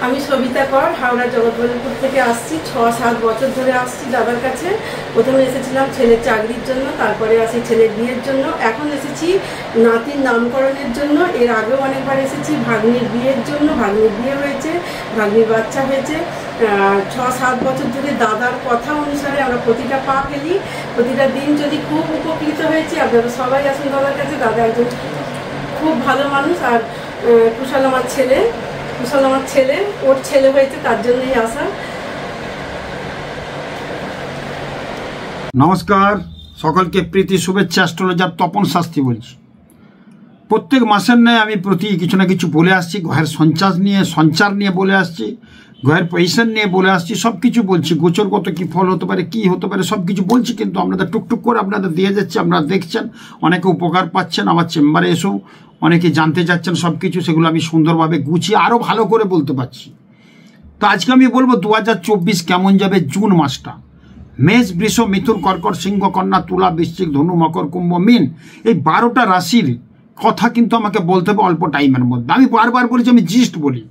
আমি সবিতা কর হাওড়া জগৎবল্লভপুর থেকে আসছি। 6-7 বছর ধরে আসছি দাদার কাছে। প্রথমে এসেছিলাম ছেলের চাকরির জন্য, তারপরে আসি ছেলের বিয়ের জন্য, এখন এসেছি নাতির নামকরণের জন্য। এর আগেও অনেকবার এসেছি ভাগ্নির বিয়ের জন্য। ভাগ্নির বিয়ে হয়েছে, ভাগ্নির বাচ্চা হয়েছে। 6-7 বছর ধরে দাদার কথা অনুসারে আমরা প্রতিটা পা ফেলি, প্রতিটা দিন যদি খুব উপকৃত হয়েছি। আপনারা সবাই আসুন দাদার কাছে। দাদা একজন খুব ভালো মানুষ। আর কুশল আমার ছেলে, ওর ছেলে হয়েছে, তার জন্যই আসা। নমস্কার, সকলকে প্রীতি শুভেচ্ছা। অ্যাস্ট্রোলজার তপন শাস্ত্রী বলছি। প্রত্যেক মাসের ন্যায় আমি প্রতি কিছু না কিছু বলে আসছি। গ্রহের সঞ্চার নিয়ে বলে আসছি, গ্রহের পজিশন নিয়ে বলে আসছি, সব কিছু বলছি। গোচরগত কী ফল হতে পারে, কী হতে পারে, সব কিছু বলছি। কিন্তু আপনাদের টুকটুক করে আপনাদের দিয়ে যাচ্ছে, আপনারা দেখছেন, অনেকে উপকার পাচ্ছেন। আমার চেম্বারে এসেও অনেকে জানতে চাচ্ছেন সব কিছু, সেগুলো আমি সুন্দরভাবে গুছিয়ে আরও ভালো করে বলতে পারছি। তো আজকে আমি বলবো 2024 কেমন যাবে জুন মাসটা। মেষ, বৃষ, মিথুন, কর্কট, সিংহ, কন্যা, তুলা, বৃশ্চিক, ধনু, মকর, কুম্ভ, মীন, এই 12টা রাশির কথা কিন্তু আমাকে বলতে হবে অল্প টাইমের মধ্যে। আমি বারবার বলেছি, আমি জিস্ট বলি,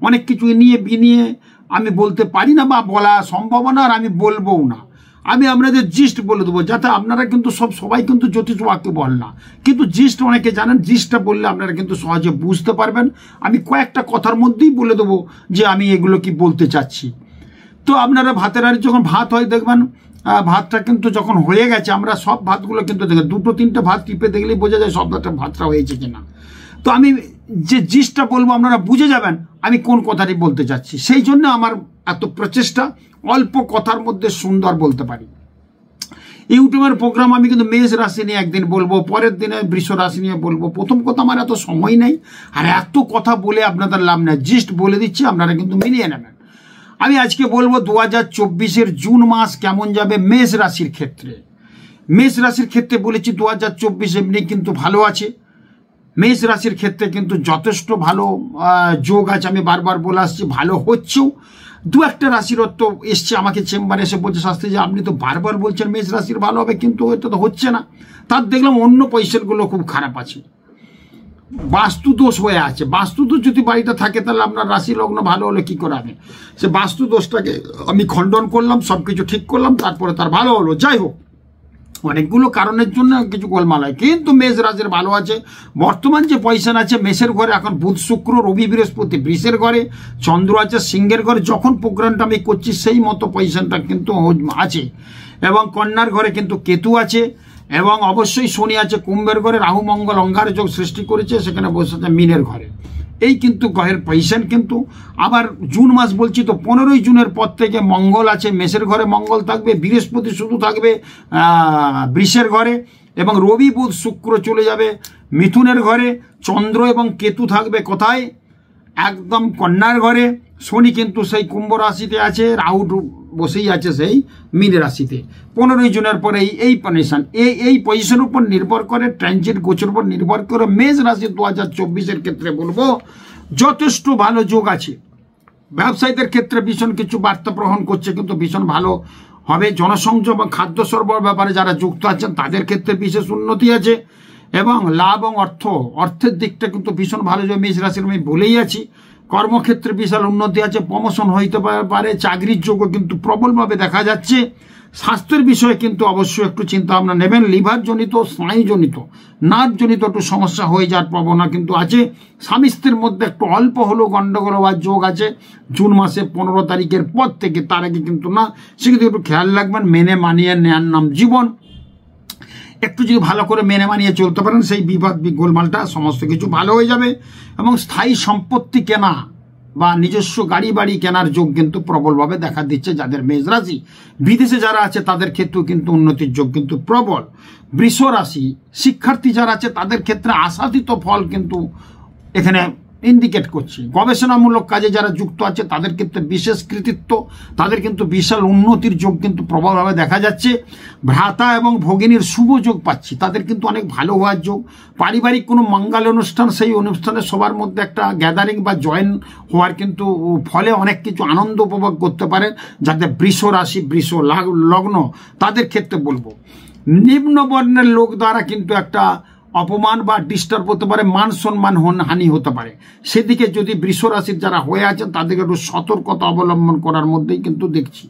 অনেক কিছু নিয়ে বিনিয়ে আমি বলতে পারি না বা বলা সম্ভব না, আর আমি বলবও না। আমি আপনাদের জিস্ট বলে দেবো, যাতে আপনারা কিন্তু সবাই কিন্তু জ্যোতিষ ওয়াকিবহাল না, কিন্তু জিস্ট অনেকে জানেন। জিস্টটা বললে আপনারা কিন্তু সহজে বুঝতে পারবেন। আমি কয়েকটা কথার মধ্যেই বলে দেবো যে আমি এগুলো কি বলতে চাচ্ছি। তো আপনারা ভাতের হাঁড়ি যখন ভাত হয় দেখবেন, ভাতটা কিন্তু যখন হয়ে গেছে, আমরা সব ভাতগুলো কিন্তু দেখেন 2-3টে ভাত টিপে দেখলেই বোঝা যায় সব ভাতটা হয়েছে কিনা। তো আমি যে জিস্টটা বলবো আপনারা বুঝে যাবেন আমি কোন কথাটি বলতে চাচ্ছি। সেই জন্য আমার এত প্রচেষ্টা, অল্প কথার মধ্যে সুন্দর বলতে পারি। ইউটিউবের প্রোগ্রাম আমি কিন্তু মেষ রাশি নিয়ে একদিন বলবো, পরের দিনে বৃষ রাশি নিয়ে বলবো। প্রথম কথা, আমার এত সময় নেই, আর এত কথা বলে আপনাদের লাভ নেই। জিস্ট বলে দিচ্ছি, আপনারা কিন্তু মিলিয়ে নেবেন। আমি আজকে বলবো 2024 জুন মাস কেমন যাবে মেষ রাশির ক্ষেত্রে। মেষ রাশির ক্ষেত্রে বলেছি 2024 এমনি কিন্তু ভালো আছে। মেষ রাশির ক্ষেত্রে কিন্তু যথেষ্ট ভালো যোগ আছে। আমি বারবার বলে আসছি, ভালো হচ্ছেও। 2-1টা রাশির তো এসছে আমাকে চেম্বারে এসে বলছে, শাস্ত্রী যে আপনি তো বারবার বলছেন মেষ রাশির ভালো হবে, কিন্তু এটা তো হচ্ছে না। তার দেখলাম অন্য পজিশনগুলো খুব খারাপ আছে, বাস্তু দোষ হয়ে আছে। বাস্তু দোষ যদি বাড়িটা থাকে, তাহলে আপনার রাশি লগ্ন ভালো হলে কি করে হবে? সে বাস্তু দোষটাকে আমি খণ্ডন করলাম, সব কিছু ঠিক করলাম, তারপরে তার ভালো হলো। যাই হোক, অনেকগুলো কারণের জন্য কিছু গোলমাল হয়, কিন্তু মেষ রাশির ভালো আছে। বর্তমান যে পজিশন আছে, মেষের ঘরে এখন বুধ, শুক্র, রবি, বৃহস্পতি, বৃষের ঘরে চন্দ্র আছে, সিংহের ঘরে। যখন প্রোগ্রামটা আমি করছি সেই মতো পজিশনটা কিন্তু আছে। এবং কন্যার ঘরে কিন্তু কেতু আছে, এবং অবশ্যই শনি আছে কুম্ভের ঘরে। রাহু মঙ্গল অঙ্গার যোগ সৃষ্টি করেছে, সেখানে বসে আছে মীনের ঘরে। এই কিন্তু গ্রহের পজিশন। কিন্তু আবার জুন মাস বলছি তো 15ই জুনের পর থেকে মঙ্গল আছে মেষের ঘরে, মঙ্গল থাকবে। বৃহস্পতি শুধু থাকবে বৃষের ঘরে, এবং রবি, বুধ, শুক্র চলে যাবে মিথুনের ঘরে। চন্দ্র এবং কেতু থাকবে কোথায়? একদম কন্যার ঘরে। শনি কিন্তু সেই কুম্ভ রাশিতে আছে, রাহু বসেই আছে সেই মীন রাশিতে। 15ই জুনের পরে এই পজিশন, এই পজিশনের উপর নির্ভর করে, ট্রানজিট গোচর উপর নির্ভর করে মেষ রাশি 2024 ক্ষেত্রে বলবো যথেষ্ট ভালো যোগ আছে। ব্যবসায়ীদের ক্ষেত্রে ভীষণ কিছু বার্তা গ্রহণ করছে, কিন্তু ভীষণ ভালো হবে। জনসংযোগ এবং খাদ্য সরবরাহ ব্যাপারে যারা যুক্ত আছেন তাদের ক্ষেত্রে বিশেষ উন্নতি আছে, এবং লাভ এবং অর্থের দিকটা কিন্তু ভীষণ ভালো যাবে মেষ রাশির। আমি বলেই আছি, কর্মক্ষেত্রে বিশাল উন্নতি আছে, প্রমোশন হইতে পারে, চাকরির যোগ্য কিন্তু প্রবলভাবে দেখা যাচ্ছে। স্বাস্থ্যের বিষয়ে কিন্তু অবশ্যই একটু চিন্তা ভাবনা নেবেন। লিভার জনিত, স্নায়ুজনিত, নার্ভ জনিত একটু সমস্যা হয়ে যাওয়ার প্রবণতা কিন্তু আছে। স্বামী স্ত্রীর মধ্যে একটু অল্প হলেও গন্ডগোল হওয়ার যোগ আছে জুন মাসে 15 তারিখের পর থেকে। তার আগে কিন্তু না, সেক্ষেত্রে একটু খেয়াল রাখবেন। মেনে মানিয়ে নেয়ার নাম জীবন। একটু যদি ভালো করে মেনে মানিয়ে চলতে পারেন, সেই বিবাদ গোলমালটা সমস্ত কিছু ভালো হয়ে যাবে। এবং স্থায়ী সম্পত্তি কেনা বা নিজস্ব গাড়ি বাড়ি কেনার যোগ কিন্তু প্রবলভাবে দেখা দিচ্ছে যাদের মেষ রাশি। বিদেশে যারা আছে তাদের ক্ষেত্রেও কিন্তু উন্নতির যোগ কিন্তু প্রবল। বৃষ রাশি শিক্ষার্থী যারা আছে তাদের ক্ষেত্রে আশাতীত ফল কিন্তু এখানে ইন্ডিকেট করছে। গবেষণামূলক কাজে যারা যুক্ত আছে তাদের ক্ষেত্রে বিশেষ কৃতিত্ব, তাদের কিন্তু বিশাল উন্নতির যোগ কিন্তু প্রবলভাবে দেখা যাচ্ছে। ভ্রাতা এবং ভগিনীর শুভ যোগ পাচ্ছি, তাদের কিন্তু অনেক ভালো হওয়ার যোগ। পারিবারিক কোনো মঙ্গল অনুষ্ঠান, সেই অনুষ্ঠানে সবার মধ্যে একটা গ্যাদারিং বা জয়েন হওয়ার কিন্তু ফলে অনেক কিছু আনন্দ উপভোগ করতে পারেন। যাদের বৃষ রাশি, বৃষ লগ্ন, তাদের ক্ষেত্রে বলবো নিম্ন বর্ণের লোক দ্বারা কিন্তু একটা অপমান বা ডিস্টার্ব হতে পারে, মান সম্মান হানি হতে পারে। সেদিকে যদি বৃষ রাশির যারা হয়ে আছেন তাদেরকে একটু সতর্কতা অবলম্বন করার মধ্যেই কিন্তু দেখছি।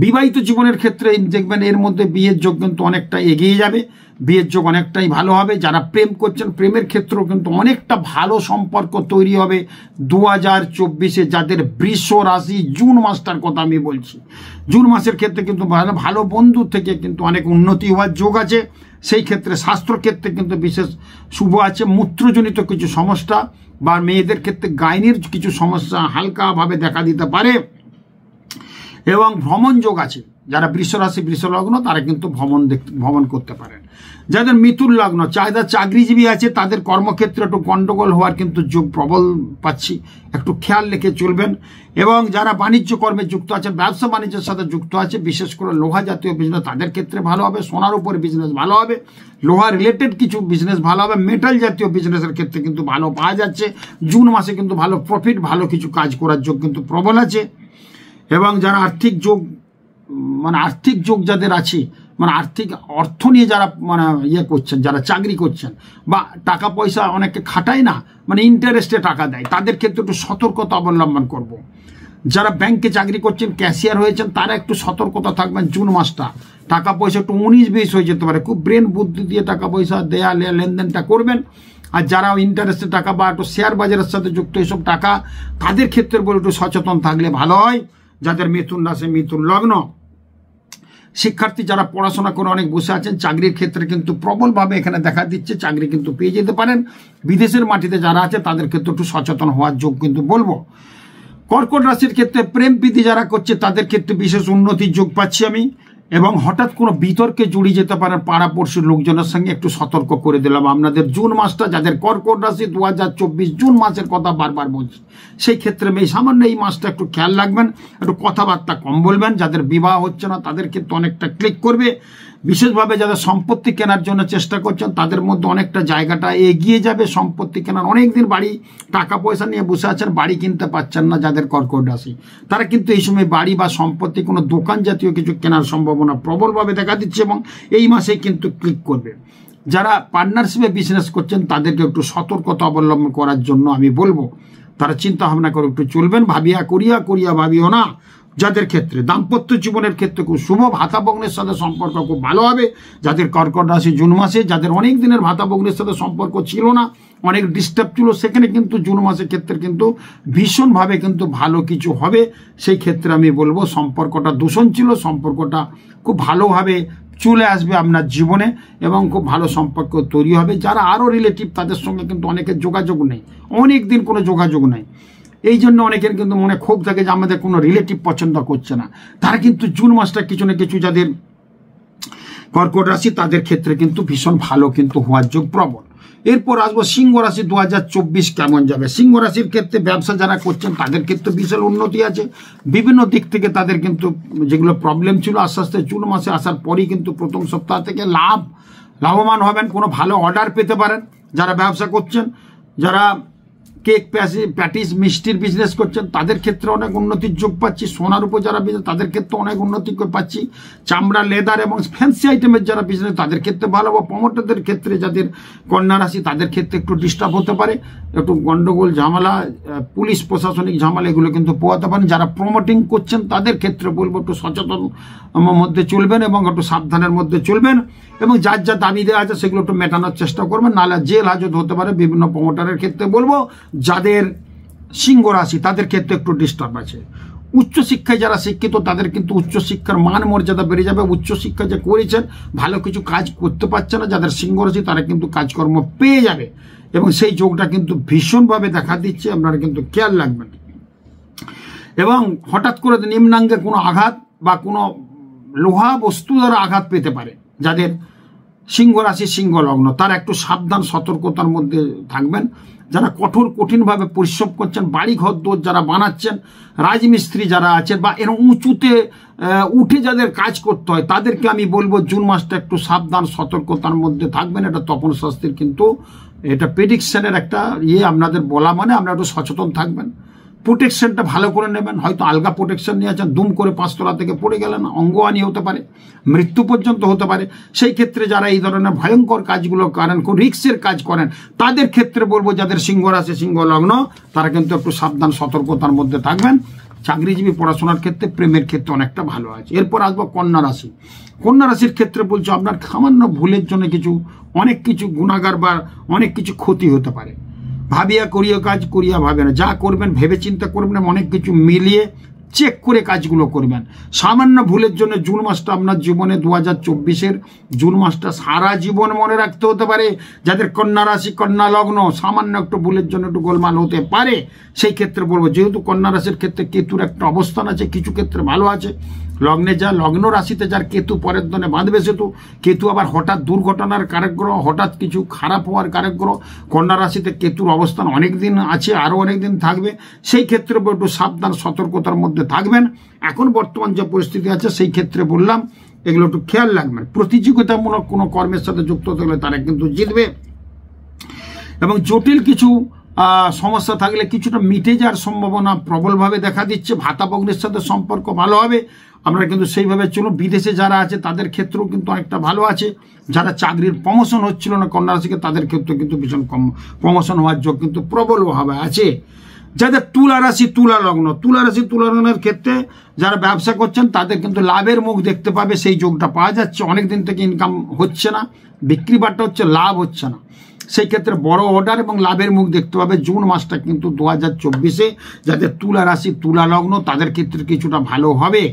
বিবাহিত জীবনের ক্ষেত্রে দেখবেন এর মধ্যে বিয়ের যোগ কিন্তু অনেকটা এগিয়ে যাবে, বিয়ের যোগ অনেকটাই ভালো হবে। যারা প্রেম করছেন প্রেমের ক্ষেত্রেও কিন্তু অনেকটা ভালো সম্পর্ক তৈরি হবে 2024-এ। যাদের বৃষ রাশি, জুন মাসটার কথা আমি বলছি, জুন মাসের ক্ষেত্রে কিন্তু ভালো বন্ধু থেকে কিন্তু অনেক উন্নতি হওয়ার যোগ আছে। সেই ক্ষেত্রে স্বাস্থ্যক্ষেত্রে কিন্তু বিশেষ শুভ আছে। মূত্রজনিত কিছু সমস্যা বা মেয়েদের ক্ষেত্রে গাইনির কিছু সমস্যা হালকাভাবে দেখা দিতে পারে এবং ভ্রমণ যোগ আছে। যারা বৃষ রাশি বৃষ লগ্ন তারা কিন্তু ভ্রমণ করতে পারেন। যাদের মিথুন লগ্ন যারা চাকরিজীবী আছে তাদের কর্মক্ষেত্রে একটু গন্ডগোল হওয়ার কিন্তু যোগ প্রবল পাচ্ছি, একটু খেয়াল রেখে চলবেন। এবং যারা বাণিজ্য কর্মে যুক্ত আছে, ব্যবসা বাণিজ্যের সাথে যুক্ত আছে, বিশেষ করে লোহা জাতীয় বিজনেস তাদের ক্ষেত্রে ভালো হবে, সোনার উপরে বিজনেস ভালো হবে, লোহা রিলেটেড কিছু বিজনেস ভালো হবে, মেটাল জাতীয় বিজনেসের ক্ষেত্রে কিন্তু ভালো পাওয়া যাচ্ছে। জুন মাসে কিন্তু ভালো প্রফিট, ভালো কিছু কাজ করার যোগ কিন্তু প্রবল আছে। এবং যারা আর্থিক যোগ যাদের আছে, আর্থিক অর্থ নিয়ে যারা করছেন, যারা চাকরি করছেন বা টাকা পয়সা অনেকে খাটায় না, ইন্টারেস্টে টাকা দেয়, তাদের ক্ষেত্রে একটু সতর্কতা অবলম্বন করব। যারা ব্যাংকে চাকরি করছেন, ক্যাশিয়ার হয়েছেন, তারা একটু সতর্কতা থাকবেন। জুন মাসটা টাকা পয়সা একটু 19-20 হয়ে যেতে পারে, খুব ব্রেন বুদ্ধি দিয়ে টাকা পয়সা দেয়া লেনদেনটা করবেন। আর যারা ইন্টারেস্টে টাকা বা একটু শেয়ার বাজারের সাথে যুক্ত এইসব টাকা, তাদের ক্ষেত্রে বলে একটু সচেতন থাকলে ভালো হয়। যাদের মিথুন রাশি মিথুন লগ্ন, শিক্ষার্থী যারা পড়াশোনা করে অনেক বসে আছেন, চাকরির ক্ষেত্রে কিন্তু প্রবলভাবে এখানে দেখা দিচ্ছে, চাকরি কিন্তু পেয়ে যেতে পারেন। বিদেশের মাটিতে যারা আছে তাদের ক্ষেত্রে একটু সচেতন হওয়ার যোগ কিন্তু বলবো। কর্কট রাশির ক্ষেত্রে প্রেম প্রীতি যারা করছে তাদের ক্ষেত্রে বিশেষ উন্নতির যোগ পাচ্ছি আমি। এবং হঠাৎ কোনো বিতর্কে জড়িয়ে যেতে পারেন পাড়াপড়শির লোকজনের সঙ্গে, একটু সতর্ক করে দিলাম আপনাদের জুন মাসটা। যাদের কর্কট রাশি 2024 জুন মাসের কথা বারবার বলছি, সেই ক্ষেত্রে সামান্য এই মাসটা একটু খেয়াল রাখবেন, একটু কথাবার্তা কম বলবেন। যাদের বিবাহ হচ্ছে না তাদের ক্ষেত্রে অনেকটা ক্লিক করবে। বিশেষভাবে যারা সম্পত্তি কেনার জন্য চেষ্টা করছেন তাদের মধ্যে অনেকটা জায়গাটা এগিয়ে যাবে। সম্পত্তি কেনার অনেকদিন বাড়ি টাকা পয়সা নিয়ে বসে আছেন, বাড়ি কিনতে পারছেন না, যাদের কর্কট রাশি তারা কিন্তু এই সময় বাড়ি বা সম্পত্তি কোনো দোকান জাতীয় কিছু কেনার সম্ভাবনা প্রবলভাবে দেখা দিচ্ছে এবং এই মাসে কিন্তু ক্লিক করবে। যারা পার্টনারশিপে বিজনেস করছেন তাদেরকে একটু সতর্কতা অবলম্বন করার জন্য আমি বলবো, তারা চিন্তা ভাবনা করে একটু চলবেন, ভাবিয়া করিয়া ভাবিও না। যাদের ক্ষেত্রে দাম্পত্য জীবনের ক্ষেত্রে খুব শুভ, ভাতা ভগ্নের সাথে সম্পর্ক খুব ভালো হবে। যাদের কর্কট রাশি জুন মাসে, যাদের অনেক দিনের ভাতা ভগ্নের সাথে সম্পর্ক ছিল না, অনেক ডিস্টার্ব ছিল, সেখানে কিন্তু জুন মাসের ক্ষেত্রে কিন্তু ভীষণভাবে কিন্তু ভালো কিছু হবে। সেই ক্ষেত্রে আমি বলবো সম্পর্কটা দূষণ ছিল, সম্পর্কটা খুব ভালোভাবে চলে আসবে আপনার জীবনে এবং খুব ভালো সম্পর্ক তৈরি হবে। যারা আরও রিলেটিভ তাদের সঙ্গে কিন্তু অনেকের যোগাযোগ নেই, অনেক দিন কোনো যোগাযোগ নেই, এই জন্য অনেকের কিন্তু মনে ক্ষোভ থাকে যে আমাদের কোনো রিলেটিভ পছন্দ করছে না। তারা কিন্তু জুন মাসটা কিছু না কিছু, যাদের কর্কট রাশি তাদের ক্ষেত্রে কিন্তু ভীষণ ভালো কিন্তু হওয়ার যোগ প্রবল। এরপর আসবো সিংহ রাশি 2024 কেমন যাবে। সিংহ রাশির ক্ষেত্রে ব্যবসা যারা করছেন তাদের ক্ষেত্রে বিশাল উন্নতি আছে। বিভিন্ন দিক থেকে তাদের কিন্তু যেগুলো প্রবলেম ছিল আস্তে আস্তে জুন মাসে আসার পরই কিন্তু প্রথম সপ্তাহ থেকে লাভবান হবেন, কোনো ভালো অর্ডার পেতে পারেন। যারা ব্যবসা করছেন, যারা কেক প্যাটিস মিষ্টির বিজনেস করছেন তাদের ক্ষেত্রে অনেক উন্নতির যোগ পাচ্ছি। সোনার উপর যারা বিজনেস তাদের ক্ষেত্রে অনেক উন্নতি পাচ্ছি। চামড়া, লেদার এবং ফ্যান্সি আইটেমের যারা বিজনেস তাদের ক্ষেত্রে ভালো হবে। প্রমোটারদের ক্ষেত্রে যাদের কন্যা রাশি তাদের ক্ষেত্রে একটু ডিস্টার্ব হতে পারে, একটু গন্ডগোল ঝামেলা, পুলিশ প্রশাসনিক ঝামেলা এগুলো কিন্তু পোয়াতে পারেন। যারা প্রমোটিং করছেন তাদের ক্ষেত্রে বলবো একটু সচেতন মধ্যে চলবেন এবং একটু সাবধানের মধ্যে চলবেন এবং যার যা দাবি দেওয়া আছে সেগুলো একটু মেটানোর চেষ্টা করবেন, নাহলে জেল হাজত হতে পারে। বিভিন্ন প্রমোটারের ক্ষেত্রে বলবো যাদের সিংহ রাশি তাদের ক্ষেত্রে একটু ডিস্টার্ব আছে। উচ্চশিক্ষায় যারা শিক্ষিত তাদের কিন্তু উচ্চশিক্ষার মান মর্যাদা বেড়ে যাবে। উচ্চশিক্ষা যে করেছেন ভালো কিছু কাজ করতে পারছে না যাদের সিংহ রাশি তারা কিন্তু কাজকর্ম পেয়ে যাবে এবং সেই যোগটা কিন্তু ভীষণভাবে দেখা দিচ্ছে, আপনারা কিন্তু খেয়াল রাখবেন। এবং হঠাৎ করে নিম্নাঙ্গে কোনো আঘাত বা কোনো লোহা বস্তু দ্বারা আঘাত পেতে পারে যাদের সিংহ রাশি সিংহ লগ্ন, তারা একটু সাবধান সতর্কতার মধ্যে থাকবেন। যারা কঠিনভাবে পরিশ্রম করছেন, বাড়ি ঘর দোর যারা বানাচ্ছেন, রাজমিস্ত্রি যারা আছেন বা এরকম উঁচুতে উঠে যাদের কাজ করতে হয় তাদেরকে আমি বলবো জুন মাসটা একটু সাবধান সতর্কতার মধ্যে থাকবেন। এটা তপন শাস্ত্রীর কিন্তু এটা প্রেডিকশনের একটা আপনাদের বলা, মানে আপনারা একটু সচেতন থাকবেন। প্রোটেকশনটা ভালো করে নেবেন। হয়তো আলগা প্রোটেকশন নিয়ে আছেন, দুম করে 5 তলা থেকে পড়ে গেলেন, অঙ্গহানি হতে পারে, মৃত্যু পর্যন্ত হতে পারে। সেই ক্ষেত্রে যারা এই ধরনের ভয়ঙ্কর কাজগুলো করেন, খুব রিস্কের কাজ করেন, তাদের ক্ষেত্রে বলবো যাদের সিংহ রাশি সিংহ লগ্ন, তারা কিন্তু একটু সাবধান সতর্কতার মধ্যে থাকবেন। চাকরিজীবী পড়াশোনার ক্ষেত্রে, প্রেমের ক্ষেত্রে অনেকটা ভালো আছে। এরপর আসবো কন্যা রাশি। কন্যা রাশির ক্ষেত্রে বলছো আপনার সামান্য ভুলের জন্য অনেক কিছু গুণাগার বা অনেক কিছু ক্ষতি হতে পারে। ভাবিয়া করিয়া কাজ করিয়া ভাবে না, যা করবেন ভেবে চিন্তা করবেন, অনেক কিছু মিলিয়ে চেক করে কাজগুলো করবেন। সামান্য ভুলের জন্য জুন মাসটা আপনার জীবনে 2024-এর জুন মাসটা সারা জীবন মনে রাখতে হতে পারে। যাদের কন্যা রাশি কন্যা লগ্ন, সামান্য একটু ভুলের জন্য একটু গোলমাল হতে পারে। সেই ক্ষেত্রে বলবো, যেহেতু কন্যা রাশির ক্ষেত্রে কেতুর একটা অবস্থান আছে, কিছু ক্ষেত্রে ভালো আছে। লগ্নে যা লগ্ন রাশিতে যার কেতু পরের দনে বাঁধবে সেতু, কেতু আবার হঠাৎ দুর্ঘটনার কারক গ্রহ, হঠাৎ কিছু খারাপ হওয়ার কারক গ্রহ। কন্যা রাশিতে কেতুর অবস্থান অনেক দিন আছে, আরও অনেক দিন থাকবে। সেই ক্ষেত্রে একটু সাবধান সতর্কতার মধ্যে থাকবেন। এখন বর্তমান যে পরিস্থিতি আছে সেই ক্ষেত্রে বললাম এগুলো একটু খেয়াল রাখবেন। প্রতিযোগিতামূলক কোনো কর্মের সাথে যুক্ত থাকলে তারা কিন্তু জিতবে, এবং জটিল কিছু সমস্যা থাকলে কিছুটা মিটে যাওয়ার সম্ভাবনা প্রবলভাবে দেখা দিচ্ছে। ভাতা ভগ্নির সাথে সম্পর্ক ভালো হবে, আমরা কিন্তু সেইভাবে চলুন। বিদেশে যারা আছে তাদের ক্ষেত্রেও কিন্তু অনেকটা ভালো আছে। যারা চাকরির প্রমোশন হচ্ছিল না কন্যা রাশিকে, তাদের ক্ষেত্রে কিন্তু ভীষণ কম প্রমোশন হওয়ার যোগ কিন্তু প্রবলভাবে আছে। যাদের তুলা রাশি তুলা লগ্ন, তুলা রাশি তুলা লগ্নের ক্ষেত্রে যারা ব্যবসা করছেন তাদের কিন্তু লাভের মুখ দেখতে পাবে, সেই যোগটা পাওয়া যাচ্ছে। অনেক দিন থেকে ইনকাম হচ্ছে না, বিক্রি বাট্টা হচ্ছে, লাভ হচ্ছে না। সেই ক্ষেত্রে বড় অর্ডার এবং লাভের মুখ দেখতে পাবে। জুন মাসটা কিন্তু 2024-এ যাদের তুলা রাশি তুলা লগ্ন তাদের ক্ষেত্রে কিছুটা ভালো হবে।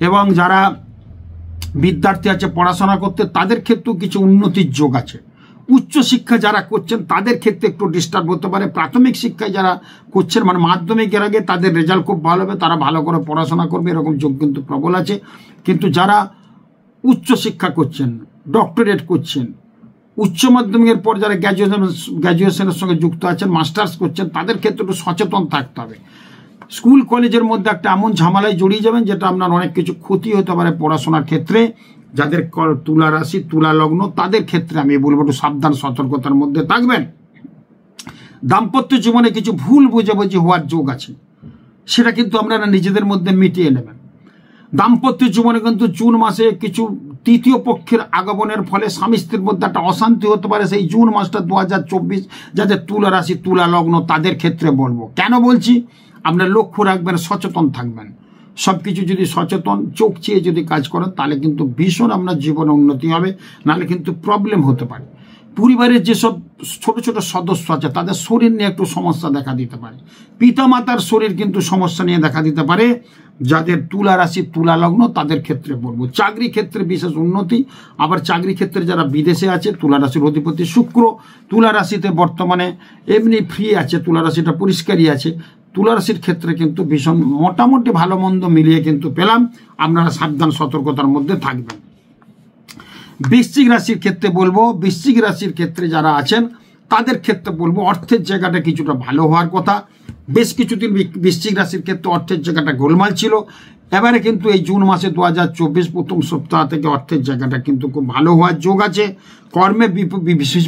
এবং যারা বিদ্যার্থী আছে পড়াশোনা করতে, তাদের ক্ষেত্রেও কিছু উন্নতির যোগ আছে। উচ্চশিক্ষা যারা করছেন তাদের ক্ষেত্রে একটু ডিস্টার্ব হতে পারে। প্রাথমিক শিক্ষায় যারা করছেন মানে মাধ্যমিকের আগে, তাদের রেজাল্ট খুব ভালো হবে, তারা ভালো করে পড়াশোনা করবে, এরকম যোগ কিন্তু প্রবল আছে। কিন্তু যারা উচ্চশিক্ষা করছেন, ডক্টরেট করছেন, উচ্চ মাধ্যমিকের পর যারা গ্র্যাজুয়েশনের সঙ্গে যুক্ত আছেন, মাস্টার্স করছেন, তাদের ক্ষেত্রে একটু সচেতন থাকতে হবে। স্কুল কলেজের মধ্যে একটা এমন ঝামেলায় জড়িয়ে যাবেন যেটা আপনার অনেক কিছু ক্ষতি হতে পারে পড়াশোনার ক্ষেত্রে। যাদের তুলা রাশি তুলা লগ্ন তাদের ক্ষেত্রে আমি বলবো একটু সাবধান সতর্কতার মধ্যে থাকবেন। দাম্পত্য জীবনে কিছু ভুল বোঝাবুঝি হওয়ার যোগ আছে, সেটা কিন্তু আপনারা নিজেদের মধ্যে মিটিয়ে নেবেন। দাম্পত্য জীবনে কিন্তু জুন মাসে কিছু তৃতীয় পক্ষের আগমনের ফলে স্বামী স্ত্রীর মধ্যে একটা অশান্তি হতে পারে। সেই জুন মাসটা 2024 যাদের তুলা রাশি তুলা লগ্ন তাদের ক্ষেত্রে বলবো। কেন বলছি, আপনার লক্ষ্য রাখবেন, সচেতন থাকবেন। সব কিছু যদি সচেতন চোখ চেয়ে যদি কাজ করেন তাহলে কিন্তু ভীষণ আপনার জীবনে উন্নতি হবে, নাহলে কিন্তু প্রবলেম হতে পারে। পরিবারের যেসব ছোট ছোট সদস্য আছে তাদের শরীর নিয়ে একটু সমস্যা দেখা দিতে পারে। পিতামাতার শরীর কিন্তু সমস্যা নিয়ে দেখা দিতে পারে। যাদের তুলা রাশি তুলা লগ্ন তাদের ক্ষেত্রে বলবো চাকরি ক্ষেত্রে বিশেষ উন্নতি। আবার চাকরি ক্ষেত্রে যারা বিদেশে আছে, তুলা রাশির অধিপতি শুক্র তুলা রাশিতে বর্তমানে এমনি ফ্রি আছে, তুলা রাশিটা পরিষ্কারই আছে। তুলা রাশির ক্ষেত্রে কিন্তু ভীষণ মোটামুটি ভালো মন্দ মিলিয়ে কিন্তু পেলাম, আপনারা সাবধান সতর্কতার মধ্যে থাকবেন। বৃশ্চিক রাশির ক্ষেত্রে বলবো, বৃশ্চিক রাশির ক্ষেত্রে যারা আছেন তাদের ক্ষেত্রে বলবো অর্থের জায়গাটা কিছুটা ভালো হওয়ার কথা। বেশ কিছুদিন বৃশ্চিক রাশির ক্ষেত্রে অর্থের জায়গাটা গোলমাল ছিল, এবারে কিন্তু এই জুন মাসে 2024 প্রথম সপ্তাহ থেকে অর্থের জায়গাটা কিন্তু খুব ভালো হওয়ার যোগ আছে। কর্মে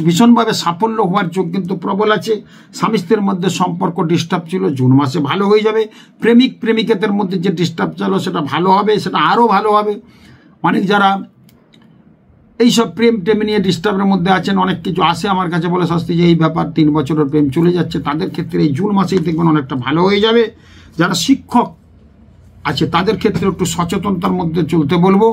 ভীষণভাবে সাফল্য হওয়ার যোগ কিন্তু প্রবল আছে। স্বামী স্ত্রীর মধ্যে সম্পর্ক ডিস্টার্ব ছিল, জুন মাসে ভালো হয়ে যাবে। প্রেমিক প্রেমিকাদের মধ্যে যে ডিস্টার্ব ছিল সেটা ভালো হবে, সেটা আরও ভালো হবে। অনেক যারা এইসব প্রেম টেম নিয়ে ডিস্টার্বের মধ্যে আছেন, অনেক কিছু আসে আমার কাছে বলে শাস্তি যে এই ব্যাপার 3 বছরের প্রেম চলে যাচ্ছে, তাদের ক্ষেত্রে এই জুন মাসেই দেখবেন অনেকটা ভালো হয়ে যাবে। যারা শিক্ষক আছে তাদের ক্ষেত্রে একটু সচেতনতার মধ্যে চলতে বলবো।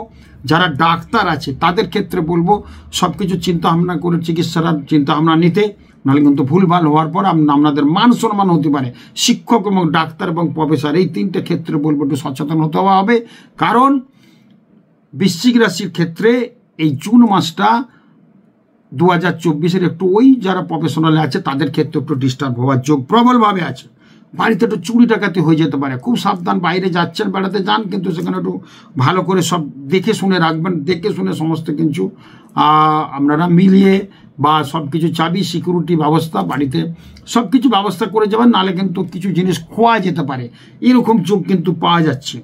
যারা ডাক্তার আছে তাদের ক্ষেত্রে বলবো সব কিছু চিন্তা ভাবনা করে চিকিৎসার চিন্তা ভাবনা নিতে, নাহলে কিন্তু ভুলভাল হওয়ার পর আপনাদের মান সম্মান হতে পারে। শিক্ষক এবং ডাক্তার এবং প্রফেসর এই 3টে ক্ষেত্রে বলবো একটু সচেতন হতে হবে। কারণ বৃশ্চিক রাশির ক্ষেত্রে এই জুন মাসটা 2024-এর একটু ওই যারা প্রফেশনাল আছে তাদের ক্ষেত্রে একটু ডিস্টার্ব হওয়ার যোগ প্রবলভাবে আছে। বাড়িতে একটু চুরি ডাকাতি হয়ে যেতে পারে, খুব সাবধান। বাইরে যাচ্ছেন বেড়াতে যান, কিন্তু সেখানে একটু ভালো করে সব দেখে শুনে রাখবেন, দেখে শুনে সমস্ত কিছু আপনারা মিলিয়ে বা সব কিছু চাবি সিকিউরিটি ব্যবস্থা বাড়িতে সব কিছু ব্যবস্থা করে যাবেন, নাহলে কিন্তু কিছু জিনিস খোয়া যেতে পারে, এরকম যোগ কিন্তু পাওয়া যাচ্ছে।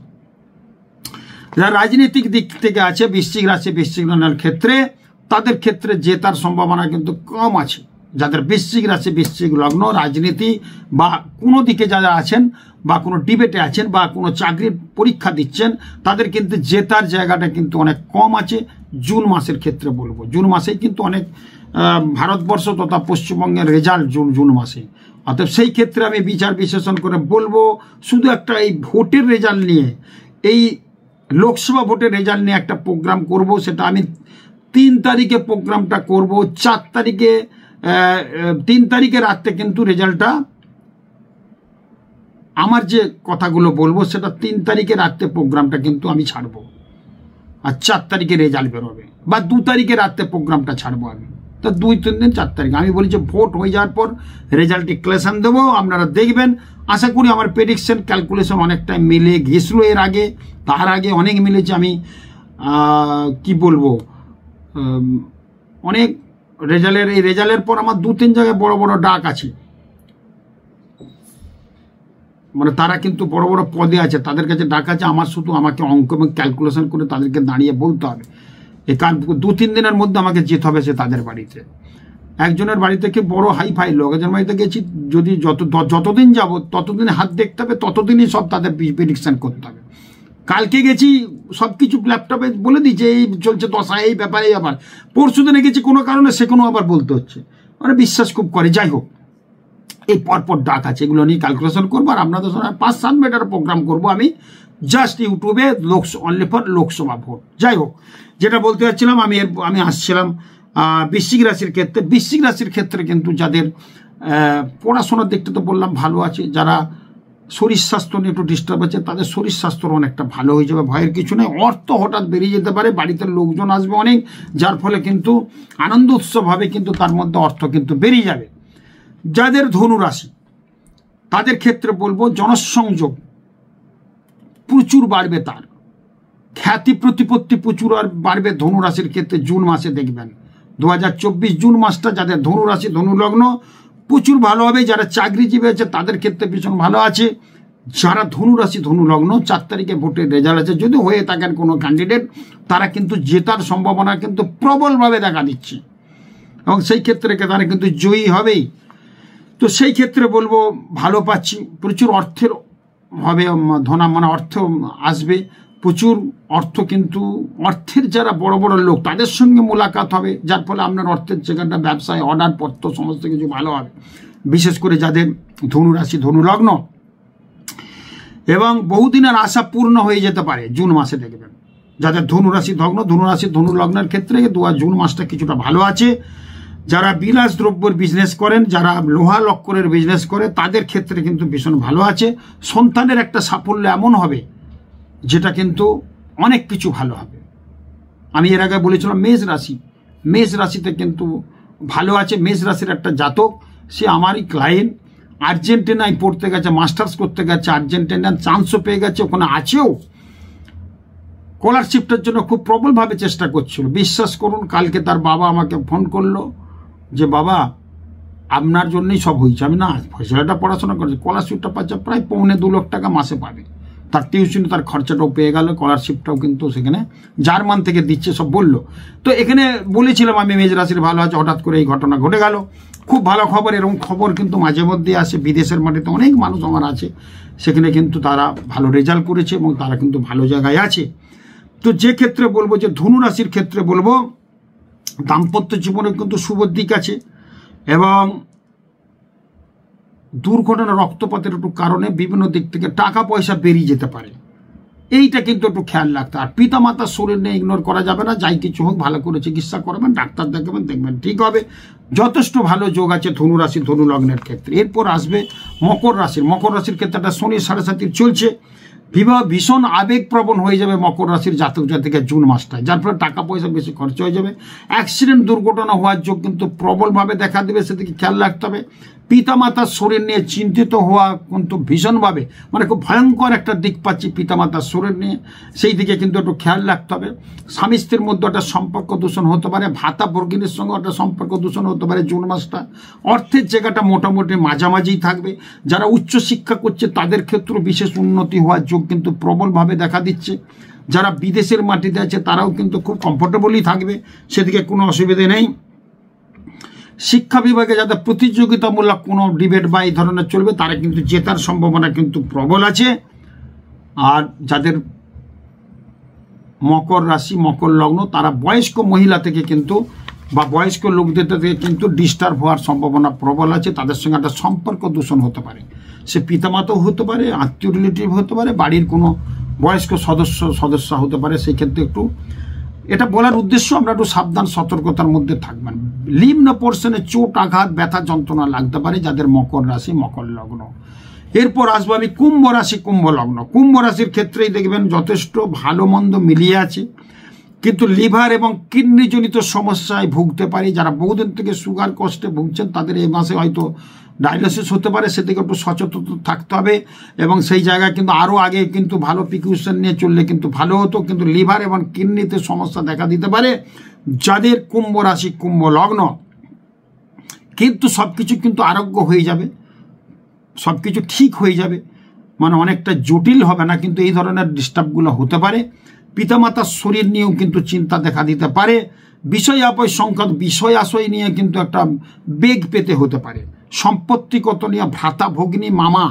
যারা রাজনৈতিক দিক থেকে আছে বৃশ্চিক রাশি বৃশ্চিক লগ্নের ক্ষেত্রে, তাদের ক্ষেত্রে জেতার সম্ভাবনা কিন্তু কম আছে। যাদের বৃশ্চিক রাশি বৃশ্চিক লগ্ন, রাজনীতি বা কোনো দিকে যারা আছেন বা কোনো ডিবেটে আছেন বা কোনো চাকরির পরীক্ষা দিচ্ছেন, তাদের কিন্তু জেতার জায়গাটা কিন্তু অনেক কম আছে। জুন মাসের ক্ষেত্রে বলবো, জুন মাসেই কিন্তু অনেক ভারতবর্ষ তথা পশ্চিমবঙ্গের রেজাল্ট জুন মাসে। অর্থাৎ সেই ক্ষেত্রে আমি বিচার বিশ্লেষণ করে বলবো, শুধু একটা এই ভোটের রেজাল্ট নিয়ে, এই লোকসভা ভোটের রেজাল্ট নিয়ে একটা প্রোগ্রাম করব। সেটা আমি 3 তারিখে প্রোগ্রামটা করব। 4 তারিখে 3 তারিখে রাত্রে কিন্তু রেজাল্টটা, আমার যে কথাগুলো বলবো সেটা 3 তারিখে রাত্রে প্রোগ্রামটা কিন্তু আমি ছাড়বো, আর 4 তারিখে রেজাল্ট বেরোবে, বা 2 তারিখে রাত্রে প্রোগ্রামটা ছাড়বো আমি। তো 2-3 দিন 4 তারিখ আমি বলি যে ভোট হয়ে যাওয়ার পর রেজাল্ট ডিক্লেরেশন দেবো, আপনারা দেখবেন। আশা করি আমার প্রেডিকশন ক্যালকুলেশন অনেকটাই মিলে গেছিল এর আগে, তার আগে অনেক মিলেছে। আমি কি বলবো, অনেক এই রেজাল্টের পর আমার 2-3 জায়গায় বড় বড় ডাক আছে, মানে তারা কিন্তু বড় বড় পদে আছে, তাদের কাছে ডাক আছে। আমার শুধু আমাকে অঙ্ক এবং ক্যালকুলেশন করে তাদেরকে দাঁড়িয়ে বলতে হবে, এই 2-3 দিনের মধ্যে আমাকে যেতে হবে সে তাদের বাড়িতে। একজনের বাড়ি থেকে বড় হাইফাই লোক, একজনের বাড়িতে গেছি, যদি যতদিন যাব ততদিন হাত দেখতে হবে, ততদিনই সব তাদের প্রেডিকশন করতে হবে। কালকে গেছি, সব কিছু ল্যাপটপে বলে দিচ্ছে এই চলছে দশা, এই ব্যাপারে আবার পরশু দিনে গেছি কোনো কারণে, সে কোনো আবার বলতে হচ্ছে, মানে বিশ্বাস খুব করে। যাই হোক, এই পরপর ডাক আছে, এগুলো নিয়ে ক্যালকুলেশন করবো। আর আপনাদের সঙ্গে 5-7 মিনিটের প্রোগ্রাম করবো আমি, জাস্ট ইউটিউবে অনলি ফর লোকসভা ভোট। যাই হোক, যেটা বলতে চাচ্ছিলাম, আমি আসছিলাম বৃশ্চিক রাশির ক্ষেত্রে। বৃশ্চিক রাশির ক্ষেত্রে কিন্তু যাদের পড়াশোনার দিকটা তো বললাম ভালো আছে, যারা শরীর স্বাস্থ্য নিয়ে একটু ডিস্টার্ব আছে, তাদের শরীর স্বাস্থ্য অনেকটা ভালো হয়ে যাবে, ভয়ের কিছু নেই। অর্থ হঠাৎ বেরিয়ে যেতে পারে, বাড়িতে লোকজন আসবে অনেক, যার ফলে কিন্তু আনন্দ উৎসব হবে, কিন্তু তার মধ্যে অর্থ কিন্তু বেরিয়ে যাবে। যাদের ধনু রাশি তাদের ক্ষেত্রে বলবো জনসংযোগ প্রচুর বাড়বে, তার খ্যাতি প্রতিপত্তি প্রচুর আর বাড়বে ধনু রাশির ক্ষেত্রে। জুন মাসে দেখবেন 2024 জুন মাসটা যাদের ধনু রাশি ধনু লগ্ন প্রচুর ভালো হবে। যারা চাকরিজীবী আছে তাদের ক্ষেত্রে ভীষণ ভালো আছে। যারা ধনু রাশি ধনু লগ্ন 4 তারিখে ভোটের রেজাল্ট আছে, যদি হয়ে থাকেন কোনো ক্যান্ডিডেট, তারা কিন্তু জেতার সম্ভাবনা কিন্তু প্রবলভাবে দেখা দিচ্ছে, এবং সেই ক্ষেত্রে তারা কিন্তু জয়ী হবেই। তো সেই ক্ষেত্রে বলবো ভালো পাচ্ছি, প্রচুর অর্থের হবে, মানে অর্থ আসবে, প্রচুর অর্থ। কিন্তু অর্থের যারা বড় বড় লোক তাদের সঙ্গে মোলাকাত হবে, যার ফলে আপনার অর্থের জায়গাটা ব্যবসায় অর্ডার পত্র সমস্ত কিছু ভালো হবে, বিশেষ করে যাদের ধনু রাশি ধনু লগ্ন। এবং বহুদিনের আশা পূর্ণ হয়ে যেতে পারে জুন মাসে দেখবেন, যাদের ধনু রাশি ধনু লগ্নের ক্ষেত্রে জুন মাসটা কিছুটা ভালো আছে। যারা বিলাস দ্রব্যের বিজনেস করেন, যারা লোহা লক্করের বিজনেস করে, তাদের ক্ষেত্রে কিন্তু ভীষণ ভালো আছে। সন্তানের একটা সাফল্য এমন হবে যেটা কিন্তু অনেক কিছু ভালো হবে। আমি এর আগে বলেছিলাম মেষ রাশিতে কিন্তু ভালো আছে। মেষ রাশির একটা জাতক, সে আমারই ক্লায়েন্ট, আর্জেন্টিনায় পড়তে গেছে, মাস্টার্স করতে গেছে, আর্জেন্টিনার চান্সও পেয়ে গেছে, ওখানে আছেও। স্কলারশিপটার জন্য খুব প্রবলভাবে চেষ্টা করছিল। বিশ্বাস করুন, কালকে তার বাবা আমাকে ফোন করলো যে বাবা আপনার জন্যই সব হয়েছে। আমি না, ছেলেটা পড়াশোনা করেছে, স্কলারশিপটা পাচ্ছে প্রায় 2.25 লাখ টাকা মাসে পাবে, তার টিউশন তার খরচাটাও পেয়ে গেল, স্কলারশিপটাও কিন্তু সেখানে জার্মান থেকে দিচ্ছে, সব বললো। তো এখানে বলেছিলাম আমি মেষ রাশির ভালো আছে, হঠাৎ করে এই ঘটনা ঘটে গেল। খুব ভালো খবর, এরকম খবর কিন্তু মাঝে মধ্যে আসে। বিদেশের মাটিতে অনেক মানুষ আমার আছে, সেখানে কিন্তু তারা ভালো রেজাল্ট করেছে এবং তারা কিন্তু ভালো জায়গায় আছে। তো যে ক্ষেত্রে বলবো যে ধনু রাশির ক্ষেত্রে বলবো দাম্পত্য জীবনে কিন্তু শুভ দিক আছে, এবং দুর্ঘটনা রক্তপাতের একটু কারণে বিভিন্ন দিক থেকে টাকা পয়সা বেরিয়ে যেতে পারে, এইটা কিন্তু একটু খেয়াল রাখতে। আর পিতা মাতার শরীর নিয়ে ইগনোর করা যাবে না, যাই কিছু হোক ভালো করে চিকিৎসা করবেন, ডাক্তার দেখাবেন, দেখবেন ঠিক হবে। যথেষ্ট ভালো যোগ আছে ধনু রাশি ধনু লগ্নের ক্ষেত্রে। এরপর আসবে মকর রাশির ক্ষেত্রে একটা শনি 7.5 চলছে, বিবাহ ভীষণ আবেগপ্রবণ হয়ে যাবে মকর রাশির জাতক জাতিকা জুন মাসটায়, যার ফলে টাকা পয়সা বেশি খরচ হয়ে যাবে। অ্যাক্সিডেন্ট দুর্ঘটনা হওয়ার যোগ কিন্তু প্রবলভাবে দেখা দেবে, সেদিকে খেয়াল রাখতে হবে। পিতামাতার শরীর নিয়ে চিন্তিত হওয়া কিন্তু ভীষণভাবে, মানে খুব ভয়ঙ্কর একটা দিক পাচ্ছি পিতামাতার শরীর নিয়ে, সেই দিকে কিন্তু একটু খেয়াল রাখতে হবে। স্বামী স্ত্রীর মধ্যে একটা সম্পর্ক দূষণ হতে পারে, ভাতা ভগিনীর সঙ্গে একটা সম্পর্ক দূষণ হতে পারে জুন মাসটা। অর্থের জায়গাটা মোটামুটি মাঝামাঝিই থাকবে। যারা উচ্চশিক্ষা করছে তাদের ক্ষেত্রে বিশেষ উন্নতি হওয়ার যোগ কিন্তু প্রবলভাবে দেখা দিচ্ছে। যারা বিদেশের মাটিতে আছে তারাও কিন্তু খুব কমফোর্টেবলই থাকবে, সেদিকে কোনো অসুবিধে নেই। শিক্ষা বিভাগে যাদের প্রতিযোগিতামূলক কোনো ডিবেট বা এই ধরনের চলবে তারা কিন্তু জেতার সম্ভাবনা কিন্তু প্রবল আছে। আর যাদের মকর রাশি মকর লগ্ন তারা বয়স্ক মহিলা থেকে কিন্তু বা বয়স্ক লোকদের থেকে কিন্তু ডিস্টার্ব হওয়ার সম্ভাবনা প্রবল আছে। তাদের সঙ্গে একটা সম্পর্ক দূষণ হতে পারে, সে পিতামাতাও হতে পারে, আত্মীয় রিলেটিভ হতে পারে, বাড়ির কোনো বয়স্ক সদস্য হতে পারে। সেই ক্ষেত্রে একটু এটা বলার উদ্দেশ্য আমরা একটু সাবধান সতর্কতার মধ্যে থাকবেন। নিম্ন পোর্শনে চোট আঘাত ব্যথা যন্ত্রণা লাগতে পারে যাদের মকর রাশি মকর লগ্ন। এরপর আসবো আমি কুম্ভ রাশি কুম্ভ লগ্ন। কুম্ভ রাশির ক্ষেত্রেই দেখবেন যথেষ্ট ভালো মন্দ মিলিয়ে আছে, কিন্তু লিভার এবং কিডনিজনিত সমস্যায় ভুগতে পারে। যারা বহুদিন থেকে সুগার কষ্টে ভুগছেন তাদের এই মাসে হয়তো ডায়ালিসিস হতে পারে, সেদিকে একটু সচেতন থাকতে হবে। এবং সেই জায়গায় কিন্তু আরও আগে কিন্তু ভালো প্রিকশন নিয়ে চললে কিন্তু ভালো হতো, কিন্তু লিভার এবং কিডনিতে সমস্যা দেখা দিতে পারে যাদের কুম্ভ রাশি কুম্ভ লগ্ন। কিন্তু সব কিছু কিন্তু আরোগ্য হয়ে যাবে, সব কিছু ঠিক হয়ে যাবে, মানে অনেকটা জটিল হবে না, কিন্তু এই ধরনের ডিস্টার্বগুলো হতে পারে। পিতামাতার শরীর নিয়েও কিন্তু চিন্তা দেখা দিতে পারে। বিষয় সংক্রান্ত বিষয় আশয় নিয়ে কিন্তু একটা বেগ পেতে হতে পারে। সম্পত্তিগত নিয়ে ভ্রাতা ভগ্নী মামা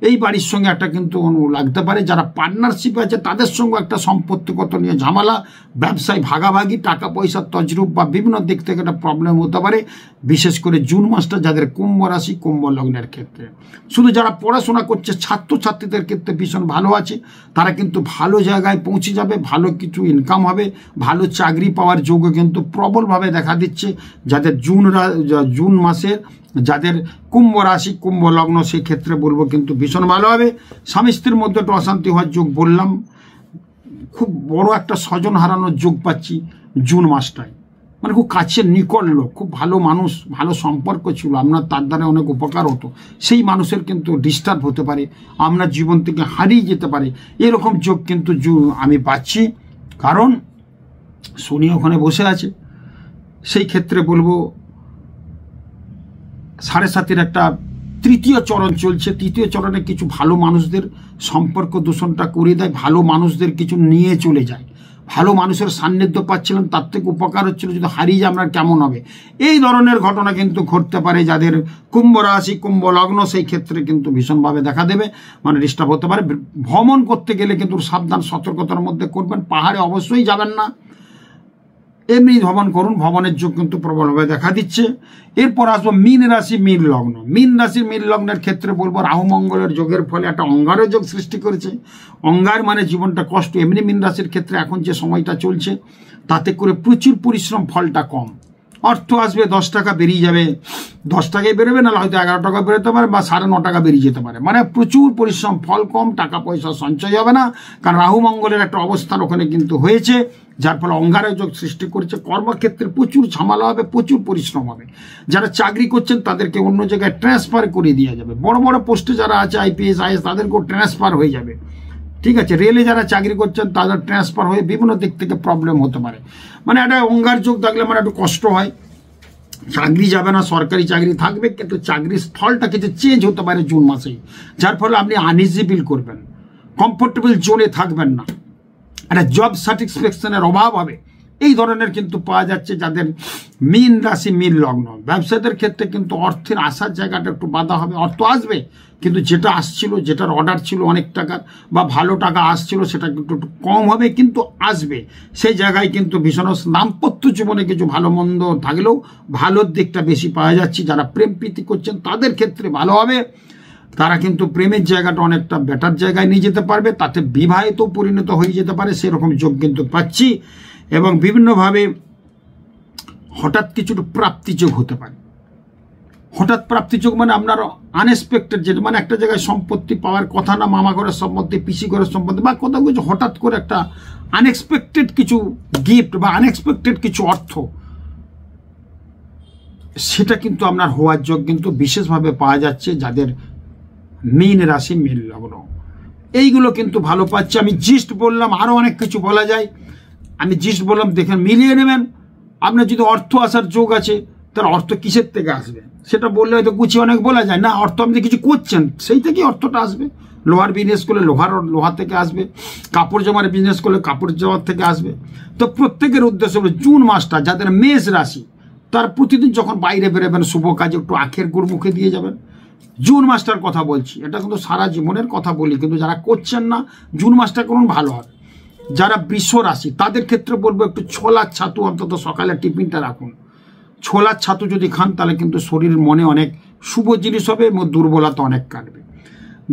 এই বাড়ির সঙ্গে একটা কিন্তু লাগতে পারে। যারা পার্টনারশিপ আছে তাদের সঙ্গে একটা সম্পত্তিগত নিয়ে ঝামেলা, ব্যবসায় ভাগাভাগি, টাকা পয়সার তজরুপ বা বিভিন্ন দিক থেকে একটা প্রবলেম হতে পারে, বিশেষ করে জুন মাসটা যাদের কুম্ভ রাশি কুম্ভ লগ্নের ক্ষেত্রে। শুধু যারা পড়াশোনা করছে ছাত্রছাত্রীদের ক্ষেত্রে ভীষণ ভালো আছে, তারা কিন্তু ভালো জায়গায় পৌঁছে যাবে, ভালো কিছু ইনকাম হবে, ভালো চাকরি পাওয়ার যোগ্য কিন্তু প্রবলভাবে দেখা দিচ্ছে যাদের জুন মাসের যাদের কুম্ভ রাশি কুম্ভ লগ্ন। সেই ক্ষেত্রে বলবো কিন্তু ভীষণ ভালো হবে। স্বামী স্ত্রীর মধ্যে একটু অশান্তি হওয়ার যোগ বললাম, খুব বড় একটা স্বজন হারানোর যোগ পাচ্ছি জুন মাসটায়। মানে খুব কাছের নিকট লোক, খুব ভালো মানুষ, ভালো সম্পর্ক ছিল, আপনার তার দ্বারা অনেক উপকার হতো, সেই মানুষের কিন্তু ডিস্টার্ব হতে পারে, আপনার জীবন থেকে হারিয়ে যেতে পারে, এরকম যোগ কিন্তু আমি পাচ্ছি। কারণ শনি ওখানে বসে আছে। সেই ক্ষেত্রে বলবো 7.5 একটা তৃতীয় চরণ চলছে। তৃতীয় চরণে কিছু ভালো মানুষদের সম্পর্ক দূষণটা করে দেয়, ভালো মানুষদের কিছু নিয়ে চলে যায়। ভালো মানুষের সান্নিধ্য পাচ্ছিলেন, তার থেকে উপকার হচ্ছিল, যদি হারিয়ে যায় আপনার কেমন হবে, এই ধরনের ঘটনা কিন্তু ঘটতে পারে যাদের কুম্ভ রাশি কুম্ভ লগ্ন। সেই ক্ষেত্রে কিন্তু ভীষণভাবে দেখা দেবে, মানে ডিস্টার্ব হতে পারে। ভ্রমণ করতে গেলে কিন্তু সাবধান সতর্কতার মধ্যে করবেন, পাহাড়ে অবশ্যই যাবেন না, এমনি ভ্রমণ করুন, ভ্রমণের যোগ কিন্তু প্রবলভাবে দেখা দিচ্ছে। এরপর আসবো মীন রাশি মীন লগ্ন। মীন রাশি মীন লগ্নের ক্ষেত্রে বলবো রাহু মঙ্গলের যোগের ফলে একটা অঙ্গারের যোগ সৃষ্টি করেছে। অঙ্গার মানে জীবনটা কষ্ট। এমনি মীন রাশির ক্ষেত্রে এখন যে সময়টা চলছে তাতে করে প্রচুর পরিশ্রম, ফলটা কম। অর্থ আসবে 10 টাকা বেরিয়ে যাবে, 10 টাকায় বেরোবে, না হয়তো 11 টাকা বেরোতে পারে বা 9.5 টাকা বেরিয়ে যেতে পারে। মানে প্রচুর পরিশ্রম, ফল কম, টাকা পয়সা সঞ্চয় হবে না, কারণ রাহু মঙ্গলের একটা অবস্থান ওখানে কিন্তু হয়েছে, যার ফলে অঙ্গারের যোগ সৃষ্টি করেছে। কর্মক্ষেত্রে প্রচুর ঝামেলা হবে, প্রচুর পরিশ্রম হবে। যারা চাকরি করছেন তাদেরকে অন্য জায়গায় ট্রান্সফার করে দেওয়া যাবে। বড় বড় পোস্টে যারা আছে IPS IAS তাদেরকেও ট্রান্সফার হয়ে যাবে, ঠিক আছে। রেলে যারা চাকরি করছেন তাদের ট্রান্সফার হয়ে বিভিন্ন দিক থেকে প্রবলেম হতে পারে। মানে একটা অঙ্গার যোগ থাকলে মানে একটু কষ্ট হয়, চাকরি যাবে না, সরকারি চাকরি থাকবে, কিন্তু চাকরির স্থলটা কিছু চেঞ্জ হতে পারে জুন মাসেই, যার ফলে আপনি আনইজি ফিল করবেন, কমফোর্টেবল জোনে থাকবেন না, একটা জব স্যাটিসফ্যাকশনের অভাব হবে। এই ধরনের কিন্তু পাওয়া যাচ্ছে যাদের মীন রাশি মীন লগ্ন। ব্যবসায়ীদের ক্ষেত্রে কিন্তু অর্থের আসার জায়গাটা একটু বাধা হবে। অর্থ আসবে, কিন্তু যেটা আসছিল, যেটার অর্ডার ছিল অনেক টাকার বা ভালো টাকা আসছিল, সেটা কিন্তু একটু কম হবে, কিন্তু আসবে। সেই জায়গায় কিন্তু ভীষণ দাম্পত্য জীবনে কিছু ভালো মন্দ থাকলেও ভালোর দিকটা বেশি পাওয়া যাচ্ছে। যারা প্রেম প্রীতি করছেন তাদের ক্ষেত্রে ভালো হবে, তারা কিন্তু প্রেমের জায়গাটা অনেকটা বেটার জায়গায় নিয়ে যেতে পারবে, তাতে বিবাহিত পরিণত হয়ে যেতে পারে, সেরকম যোগ কিন্তু পাচ্ছি। এবং বিভিন্নভাবে হঠাৎ কিছু প্রাপ্তিযোগ হতে পারে। হঠাৎ প্রাপ্তিযোগ মানে আপনার আনএক্সপেক্টেড, যেটা মানে একটা জায়গায় সম্পত্তি পাওয়ার কথা না, মামা ঘরের সম্পত্তি, পিসি ঘরের সম্পত্তি, বা কোথাও কিছু হঠাৎ করে একটা আনএক্সপেক্টেড কিছু গিফট বা আনএক্সপেক্টেড কিছু অর্থ, সেটা কিন্তু আপনার হওয়ার যোগ কিন্তু বিশেষভাবে পাওয়া যাচ্ছে যাদের মীন রাশি মীন লগ্ন। এইগুলো কিন্তু ভালো পাচ্ছে। আমি জিস্ট বললাম, আরও অনেক কিছু বলা যায়, আমি জিস্ট বললাম, দেখেন মিলিয়ে নেবেন। আপনার যদি অর্থ আসার যোগ আছে, তার অর্থ কিসের থেকে আসবে সেটা বললে হয়তো গুছিয়ে অনেক বলা যায় না। অর্থ আপনি কিছু করছেন, সেই থেকেই অর্থটা আসবে। লোহার বিজনেস করলে লোহা থেকে আসবে, কাপড় জামার বিজনেস করলে কাপড় জামার থেকে আসবে। তো প্রত্যেকের উদ্দেশ্য হলো জুন মাসটা যাদের মেষ রাশি তার প্রতিদিন যখন বাইরে বেরোবেন শুভ কাজে একটু আখের গুড় মুখে দিয়ে যাবেন। জুন মাসটার কথা বলছি, এটা কিন্তু সারা জীবনের কথা বলি, কিন্তু যারা করছেন না জুন মাসটা করুন, ভালো হবে। যারা বৃষ রাশি তাদের ক্ষেত্রে বলবো একটু ছোলার ছাতু অন্তত সকালে টিফিনটা রাখুন। ছোলার ছাতু যদি খান তাহলে কিন্তু শরীর মনে অনেক শুভ জিনিস হবে এবং দুর্বলতা অনেক কাটবে।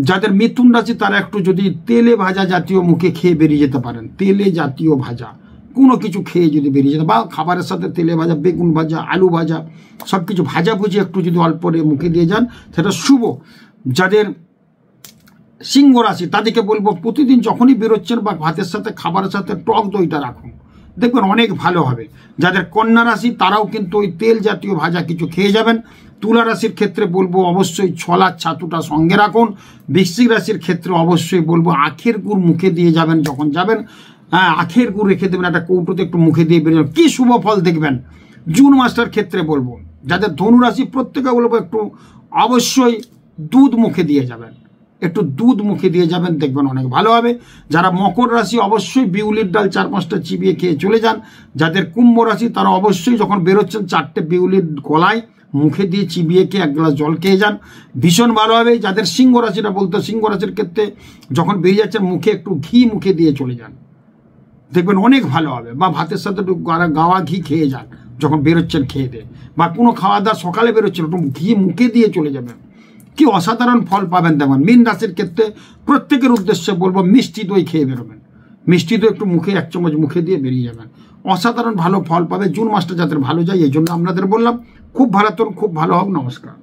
যাদের মিথুন রাশি তারা একটু যদি তেলে ভাজা জাতীয় মুখে খেয়ে বেরিয়ে যেতে পারেন, তেলে জাতীয় ভাজা কোনো কিছু খেয়ে যদি বেরিয়ে যেতে, বা খাবারের সাথে তেলে ভাজা, বেগুন ভাজা, আলু ভাজা, সব কিছু ভাজাভুজি একটু যদি অল্প মুখে দিয়ে যান সেটা শুভ। যাদের সিংহ রাশি তাদেরকে বলবো প্রতিদিন যখনই বেরোচ্ছেন বা ভাতের সাথে খাবারের সাথে টক দইটা রাখুন, দেখবেন অনেক ভালো হবে। যাদের কন্যা রাশি তারাও কিন্তু ওই তেল জাতীয় ভাজা কিছু খেয়ে যাবেন। তুলা রাশির ক্ষেত্রে বলবো অবশ্যই ছোলার ছাতুটা সঙ্গে রাখুন। বৃশ্চিক রাশির ক্ষেত্রে অবশ্যই বলবো আখের গুড় মুখে দিয়ে যাবেন, যখন যাবেন আখের গুড় রেখে দেবেন একটা কৌটোতে, একটু মুখে দিয়ে বেরিয়ে কি শুভ ফল দেখবেন। জুন মাসটার ক্ষেত্রে বলবো যাদের ধনু রাশি প্রত্যেকে বলবো একটু অবশ্যই দুধ মুখে দিয়ে যাবেন, একটু দুধ মুখে দিয়ে যাবেন, দেখবেন অনেক ভালো হবে। যারা মকর রাশি অবশ্যই বিউলির ডাল 4-5টা চিবিয়ে খেয়ে চলে যান। যাদের কুম্ভ রাশি তারা অবশ্যই যখন বেরোচ্ছেন 4টে বিউলির গলায় মুখে দিয়ে চিবিয়ে খেয়ে 1 গ্লাস জল খেয়ে যান, ভীষণ ভালো হবে। যাদের সিংহ রাশিটা বলতো, সিংহ রাশির ক্ষেত্রে যখন বেরিয়ে যাচ্ছেন মুখে একটু ঘি মুখে দিয়ে চলে যান, দেখবেন অনেক ভালো হবে। বা ভাতের সাথে একটু গাওয়া ঘি খেয়ে যান যখন বেরোচ্ছেন খেয়ে দিয়ে, বা কোনো খাওয়া দাওয়া সকালে বেরোচ্ছেন একটু ঘি মুখে দিয়ে চলে যাবেন, কি অসাধারণ ফল পাবেন। তেমন মীন রাশির ক্ষেত্রে প্রত্যেকের উদ্দেশ্যে বলবো মিষ্টি দই খেয়ে বেরোবেন, মিষ্টি দই একটু মুখে 1 চামচ মুখে দিয়ে বেরিয়ে যাবেন, অসাধারণ ভালো ফল পাবে। জুন মাসটা যাদের ভালো যায় এই জন্য আপনাদের বললাম, খুব ভালো, খুব ভালো হোক। নমস্কার।